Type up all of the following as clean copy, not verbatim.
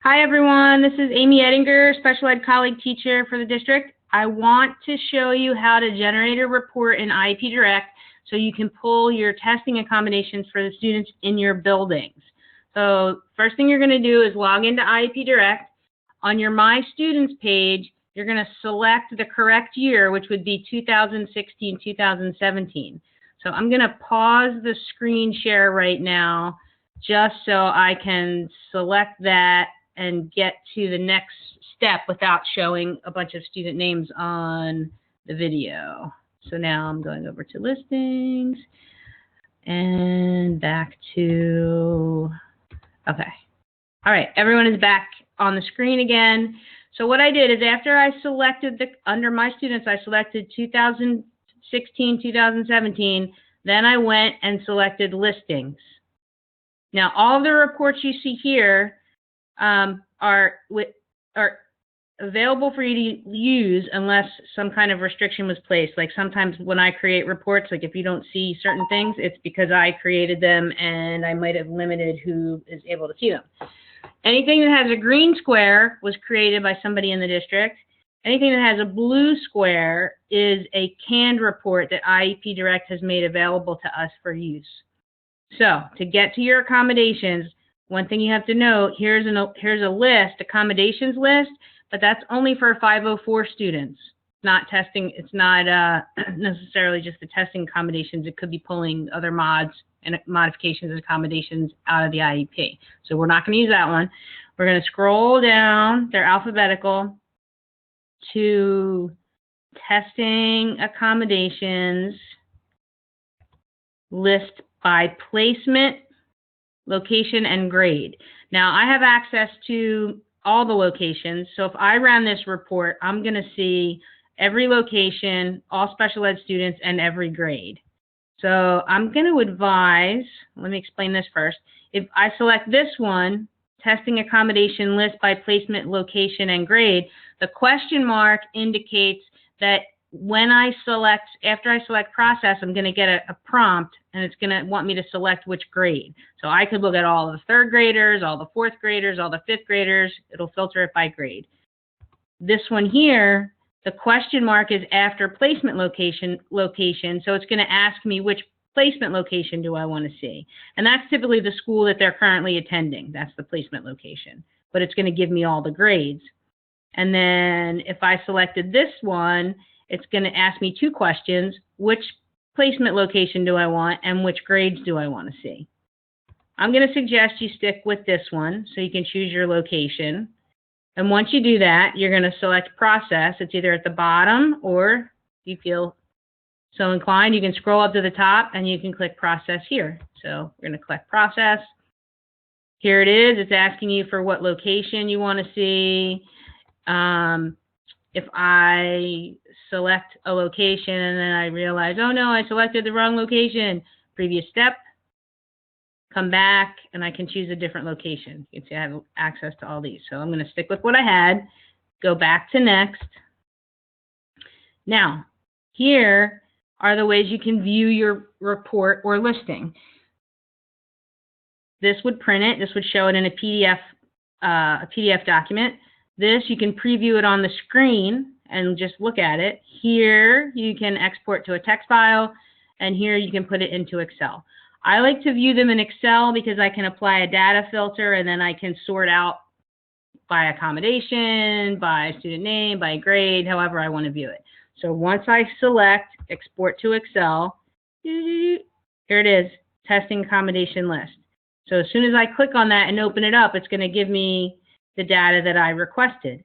Hi everyone, this is Amy Ettinger, Special Ed Colleague Teacher for the district. I want to show you how to generate a report in IEP Direct so you can pull your testing accommodations for the students in your buildings. So first thing you're going to do is log into IEP Direct. On your My Students page, you're going to select the correct year, which would be 2016-2017. So I'm going to pause the screen share right now just so I can select that and get to the next step without showing a bunch of student names on the video. So now I'm going over to listings and back to, okay. All right, everyone is back on the screen again. So what I did is after I selected under my students, I selected 2016, 2017, then I went and selected listings. Now all of the reports you see here are available for you to use unless some kind of restriction was placed. Like sometimes when I create reports, like if you don't see certain things, it's because I created them and I might have limited who is able to see them. Anything that has a green square was created by somebody in the district. Anything that has a blue square is a canned report that IEP Direct has made available to us for use. So to get to your accommodations, one thing you have to note, here's a list, accommodations list, but that's only for 504 students. Not testing, it's not necessarily just the testing accommodations. It could be pulling other mods and modifications and accommodations out of the IEP. So we're not going to use that one. We're going to scroll down, they're alphabetical, to testing accommodations list by placement, location, and grade. Now I have access to all the locations, so if I ran this report, I'm going to see every location, all special ed students, and every grade. So I'm going to advise, let me explain this first. If I select this one, testing accommodation list by placement, location, and grade, the question mark indicates that when I select, after I select process, I'm going to get a prompt and it's going to want me to select which grade. So I could look at all the third graders, all the fourth graders, all the fifth graders. It'll filter it by grade. This one here, the question mark is after placement location, so it's going to ask me which placement location do I want to see. And that's typically the school that they're currently attending. That's the placement location. But it's going to give me all the grades. And then if I selected this one, it's going to ask me two questions. Which placement location do I want and which grades do I want to see? I'm going to suggest you stick with this one so you can choose your location. And once you do that, you're going to select process. It's either at the bottom or if you feel so inclined, you can scroll up to the top and you can click process here. So we're going to click process. Here it is. It's asking you for what location you want to see. If I select a location and then I realize, oh no, I selected the wrong location, previous step, come back and I can choose a different location. You can see I have access to all these. So I'm going to stick with what I had, go back to next. Now, here are the ways you can view your report or listing. This would print it. This would show it in a PDF document. This, you can preview it on the screen and just look at it. Here, you can export to a text file, and here you can put it into Excel. I like to view them in Excel because I can apply a data filter, and then I can sort out by accommodation, by student name, by grade, however I want to view it. So once I select Export to Excel, here it is, Testing Accommodation List. So as soon as I click on that and open it up, it's going to give me the data that I requested.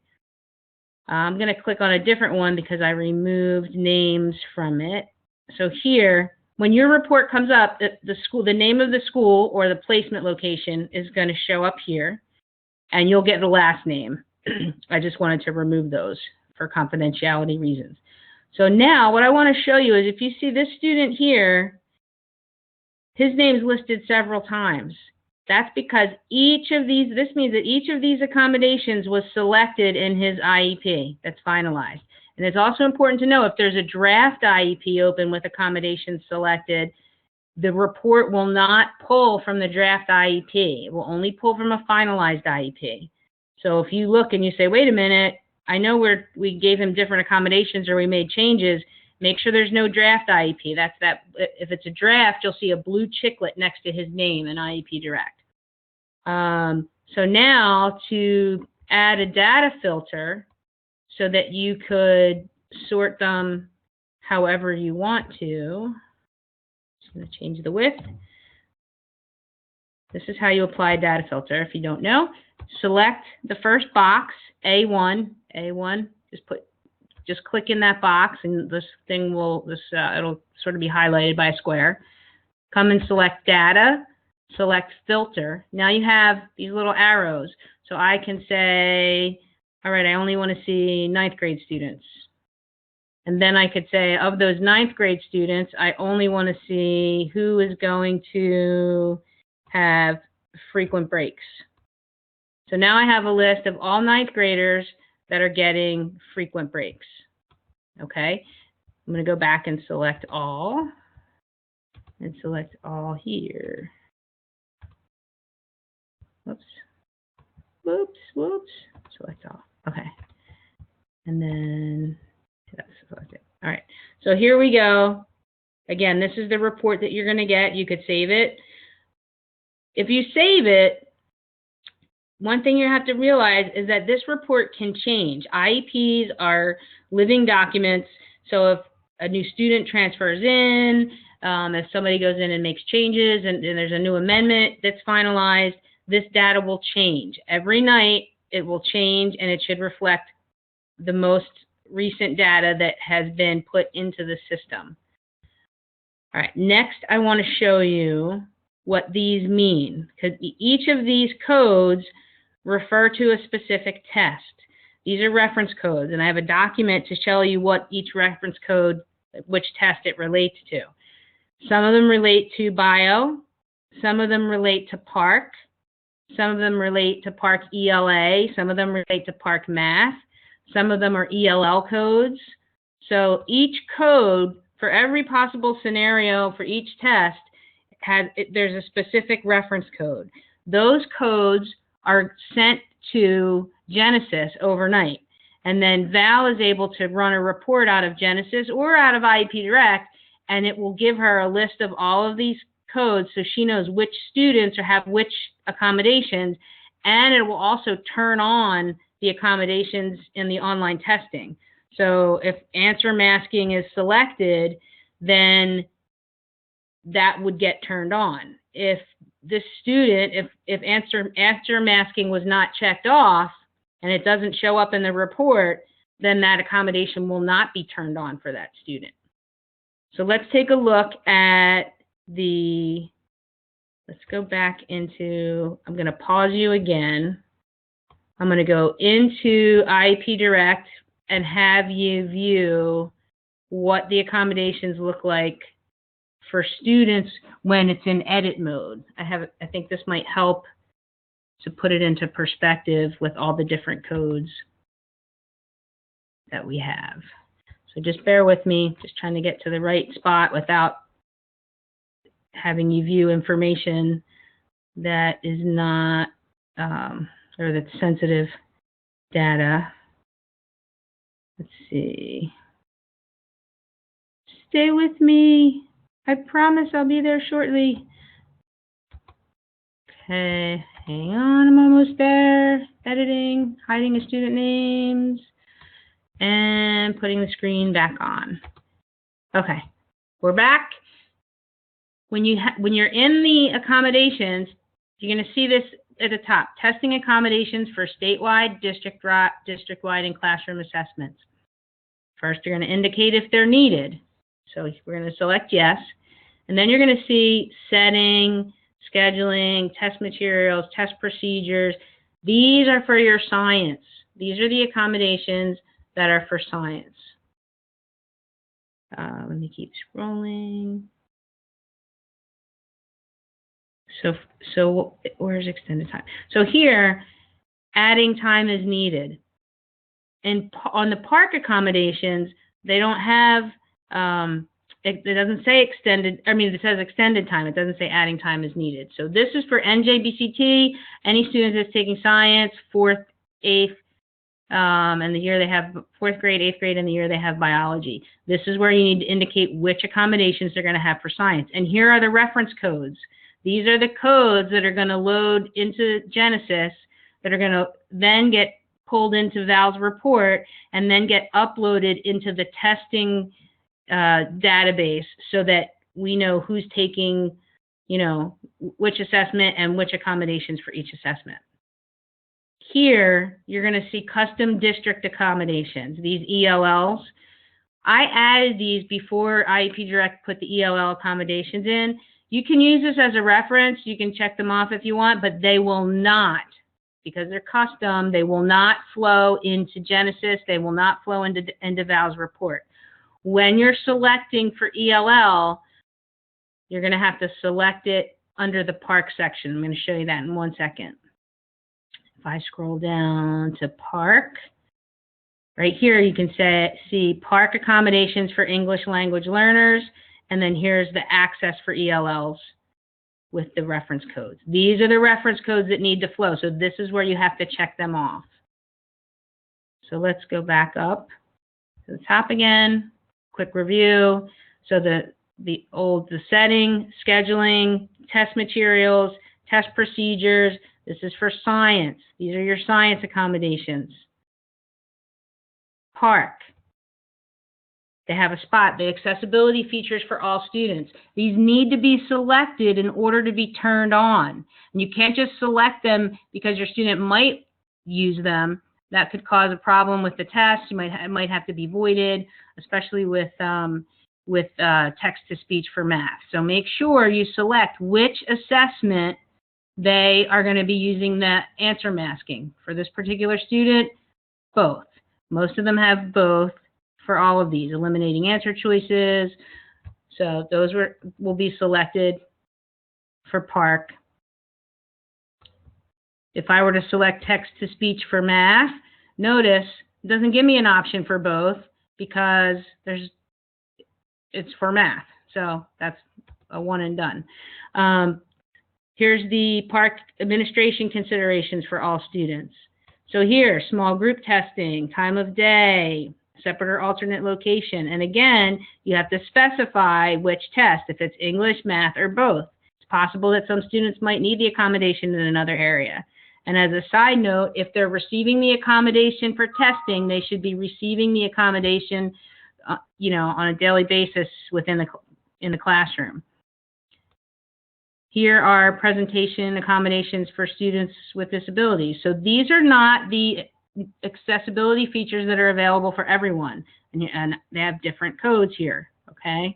I'm going to click on a different one because I removed names from it. So here, when your report comes up, the name of the school or the placement location is going to show up here, and you'll get the last name. I just wanted to remove those for confidentiality reasons. So now what I want to show you is if you see this student here, his name is listed several times. That's because this means that each of these accommodations was selected in his IEP that's finalized. And it's also important to know if there's a draft IEP open with accommodations selected, the report will not pull from the draft IEP. It will only pull from a finalized IEP. So if you look and you say, wait a minute, I know we gave him different accommodations or we made changes, make sure there's no draft IEP. That's that. If it's a draft, you'll see a blue chiclet next to his name in IEP Direct. So now to add a data filter so that you could sort them however you want to. Just going to change the width. This is how you apply a data filter. If you don't know, select the first box, A1. Just click in that box, and this thing will, it'll sort of be highlighted by a square. Come and select data, select filter. Now you have these little arrows. So I can say, all right, I only want to see 9th grade students. And then I could say, of those 9th grade students, I only want to see who is going to have frequent breaks. So now I have a list of all 9th graders that are getting frequent breaks. Okay, I'm going to go back and select all, and select all here. Whoops. Select all. Okay, and then select it. All right, so here we go. Again, this is the report that you're going to get. You could save it. If you save it, one thing you have to realize is that this report can change. IEPs are living documents, so if a new student transfers in, if somebody goes in and makes changes and there's a new amendment that's finalized, this data will change. Every night it will change, and it should reflect the most recent data that has been put into the system. All right, next I want to show you what these mean, because each of these codes refer to a specific test. These are reference codes, and I have a document to show you what each reference code, which test it relates to. Some of them relate to bio, some of them relate to PARC, some of them relate to PARC ELA, some of them relate to PARC Math, some of them are ELL codes. So each code, for every possible scenario for each test, there's a specific reference code. Those codes are sent to Genesis overnight, and then Val is able to run a report out of Genesis or out of IEP Direct, and it will give her a list of all of these codes so she knows which students have which accommodations, and it will also turn on the accommodations in the online testing. So if answer masking is selected, then that would get turned on. If this student, if answer masking was not checked off and it doesn't show up in the report, then that accommodation will not be turned on for that student. So let's take a look at let's go back into, I'm going to pause you again. I'm going to go into IEP Direct and have you view what the accommodations look like for students when it's in edit mode. I think this might help to put it into perspective with all the different codes that we have. So just bear with me, just trying to get to the right spot without having you view information that is not, or that's sensitive data. Let's see. Stay with me. I promise I'll be there shortly. Okay, hang on, I'm almost there. Editing, hiding the student names, and putting the screen back on. Okay, we're back. When you're in the accommodations, you're going to see this at the top, testing accommodations for statewide, district-wide, and classroom assessments. First, you're going to indicate if they're needed. So we're going to select yes. And then you're going to see setting, scheduling, test materials, test procedures. These are for your science. These are the accommodations that are for science. Let me keep scrolling. So where's extended time? So here, adding time is needed. And on the PARC accommodations, they don't have, it doesn't say extended, it says extended time. It doesn't say adding time is needed. So this is for NJBCT, any student that's taking science, 4th 8th, and the year they have 4th grade, 8th grade, and the year they have biology. This is where you need to indicate which accommodations they're going to have for science. And here are the reference codes. These are the codes that are going to load into Genesis that are going to then get pulled into Val's report and then get uploaded into the testing database so that we know who's taking, which assessment and which accommodations for each assessment. Here, you're going to see custom district accommodations, these ELLs. I added these before IEP Direct put the ELL accommodations in. You can use this as a reference. You can check them off if you want, but they will not, because they're custom, they will not flow into Genesis. They will not flow into Val's report. When you're selecting for ELL, you're going to have to select it under the Park section. I'm going to show you that in 1 second. If I scroll down to Park, right here you can see Park accommodations for English language learners, and then here's the access for ELLs with the reference codes. These are the reference codes that need to flow, so this is where you have to check them off. So let's go back up to the top again, quick review. So the setting, scheduling, test materials, test procedures. This is for science. These are your science accommodations. Park. They have a spot. The accessibility features for all students. These need to be selected in order to be turned on. And you can't just select them because your student might use them. That could cause a problem with the test. It might have to be voided, especially with text-to-speech for math. So make sure you select which assessment they are going to be using the answer masking. For this particular student, both. Most of them have both for all of these, eliminating answer choices. So those will be selected for Park. If I were to select text-to-speech for math, notice it doesn't give me an option for both because it's for math. So that's a one and done. Here's the Park administration considerations for all students. So here, small group testing, time of day, separate or alternate location. And again, you have to specify which test, if it's English, math, or both. It's possible that some students might need the accommodation in another area. And as a side note, if they're receiving the accommodation for testing, they should be receiving the accommodation, on a daily basis in the classroom. Here are presentation accommodations for students with disabilities. So these are not the accessibility features that are available for everyone, and they have different codes here, okay?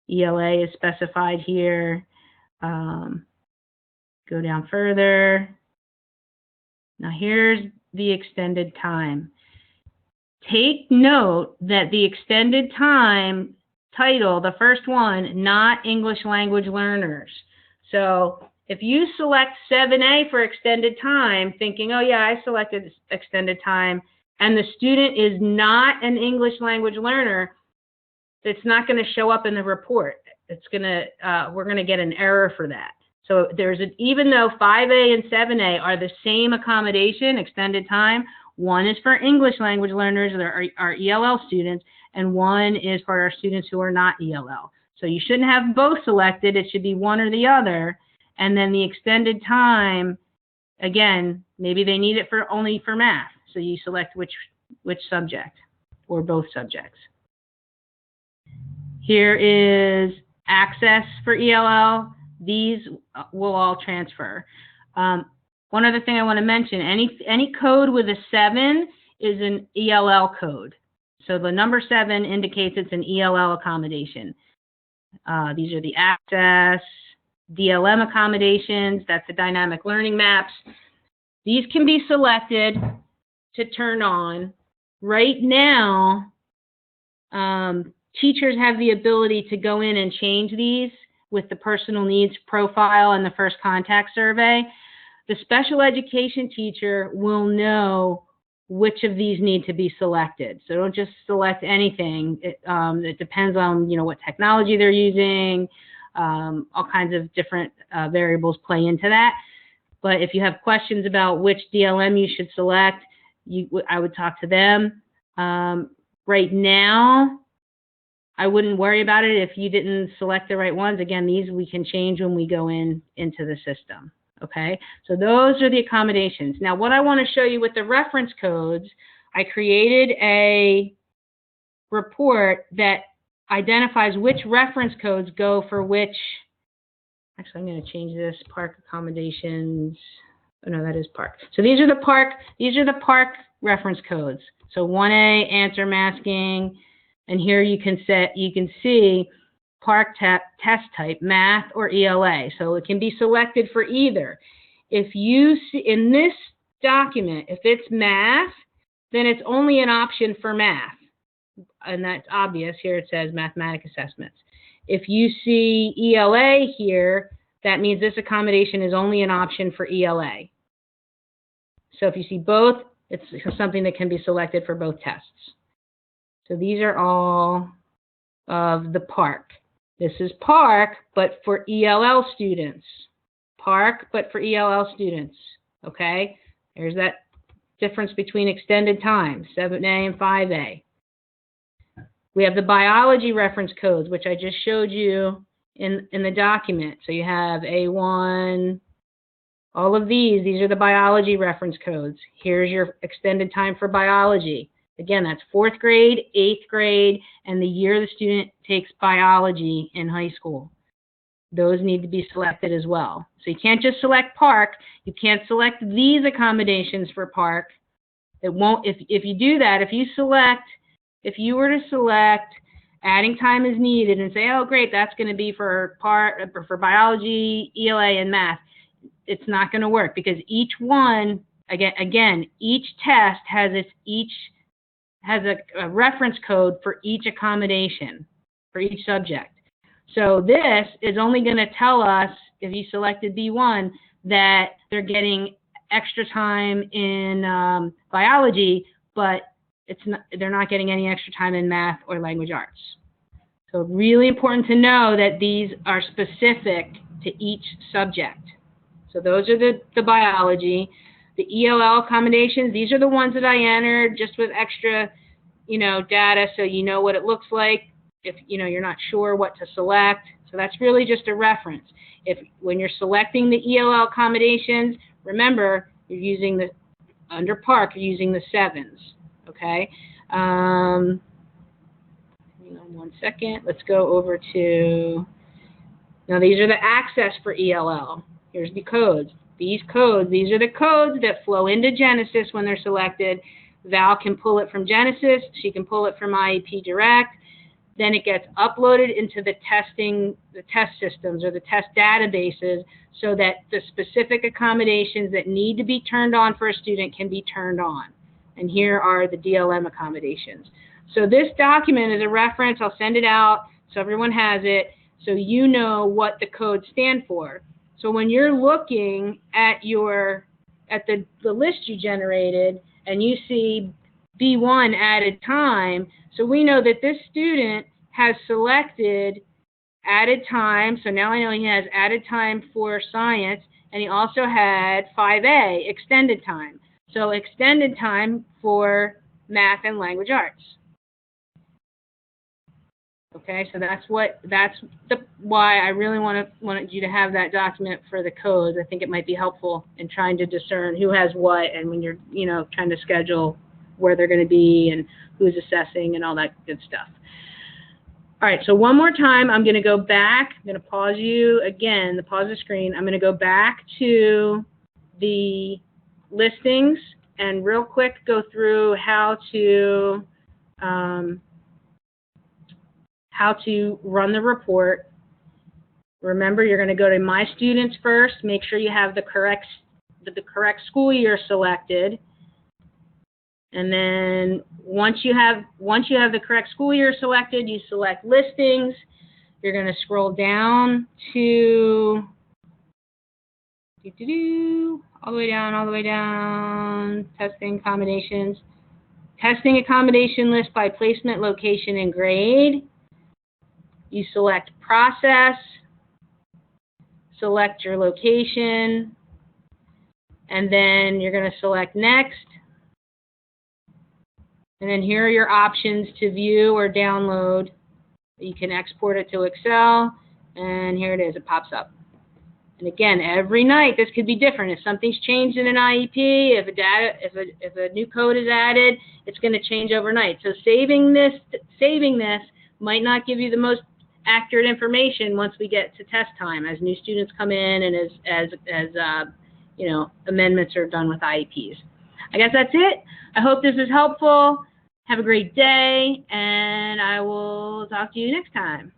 ELA is specified here. Go down further. Now here's the extended time. Take note that the extended time title, the first one, not English language learners. So if you select 7A for extended time, thinking, oh yeah, I selected extended time, and the student is not an English language learner, it's not going to show up in the report. We're going to get an error for that. So even though 5A and 7A are the same accommodation, extended time, one is for English language learners, our ELL students, and one is for our students who are not ELL. So you shouldn't have both selected. It should be one or the other. And then the extended time, again, maybe they need it only for math. So you select which subject or both subjects. Here is access for ELL. These will all transfer. One other thing I want to mention, any code with a 7 is an ELL code. So the number 7 indicates it's an ELL accommodation. These are the access, DLM accommodations, that's the dynamic learning maps. These can be selected to turn on. Right now, teachers have the ability to go in and change these with the personal needs profile and the first contact survey. The special education teacher will know which of these need to be selected. So don't just select anything. It depends on what technology they're using. All kinds of different variables play into that. But if you have questions about which DLM you should select, I would talk to them. Right now, I wouldn't worry about it if you didn't select the right ones. Again, these we can change when we go into the system. Okay, so those are the accommodations. Now, what I want to show you with the reference codes, I created a report that identifies which reference codes go for which. Actually, I'm going to change this. Park accommodations. Oh, no, that is park. So these are the park reference codes. So 1A, answer masking, and here you can see park test type, math or ELA. So it can be selected for either. If you see in this document, if it's math, then it's only an option for math. And that's obvious. Here it says mathematic assessments. If you see ELA here, that means this accommodation is only an option for ELA. So if you see both, it's something that can be selected for both tests. So these are all of the park. This is park, but for ELL students. Park, but for ELL students. Okay? There's that difference between extended time, 7A and 5A. We have the biology reference codes, which I just showed you in the document. So you have A1, all of these are the biology reference codes. Here's your extended time for biology. Again, that's 4th grade, 8th grade, and the year the student takes biology in high school. Those need to be selected as well. So you can't just select park. You can't select these accommodations for park. It won't, if you do that, if you were to select adding time is needed and say, oh, great, that's going to be for biology, ELA, and math, it's not going to work because each one, again, each test has a reference code for each accommodation, for each subject. So this is only going to tell us, if you selected B1, that they're getting extra time in biology, but they're not getting any extra time in math or language arts. So really important to know that these are specific to each subject. So those are the biology. The ELL accommodations, these are the ones that I entered just with extra, data so you know what it looks like if, you're not sure what to select. So that's really just a reference. When you're selecting the ELL accommodations, remember, you're using under park, you're using the 7s. Okay, hang on one second. Let's go over to, now these are the access for ELL. Here's the codes. These are the codes that flow into Genesis when they're selected. Val can pull it from Genesis. She can pull it from IEP Direct. Then it gets uploaded into the test systems or the test databases so that the specific accommodations that need to be turned on for a student can be turned on. And here are the DLM accommodations. So this document is a reference. I'll send it out so everyone has it, so you know what the codes stand for. So when you're looking at the list you generated and you see B1 added time, so we know that this student has selected added time. So now I know he has added time for science, and he also had 5A, extended time. So extended time for math and language arts. Okay, so that's why I really wanted you to have that document for the codes. I think it might be helpful in trying to discern who has what, and when you're trying to schedule where they're going to be and who's assessing and all that good stuff. All right, so one more time, I'm going to go back. I'm going to pause you again, pause the screen. I'm going to go back to the listings and real quick go through how to run the report. Remember, you're going to go to My Students first. Make sure you have the correct school year selected. And then once you have the correct school year selected, you select listings. You're going to scroll down to all the way down, testing accommodations. Testing accommodation list by placement, location, and grade. You select process, select your location, and then you're going to select next. And then here are your options to view or download. You can export it to Excel, and here it is, it pops up. And again, every night this could be different. If something's changed in an IEP, if a new code is added, it's going to change overnight. So saving this might not give you the most accurate information once we get to test time, as new students come in and as you know, amendments are done with IEPs. I guess that's it. I hope this is helpful. Have a great day, and I will talk to you next time.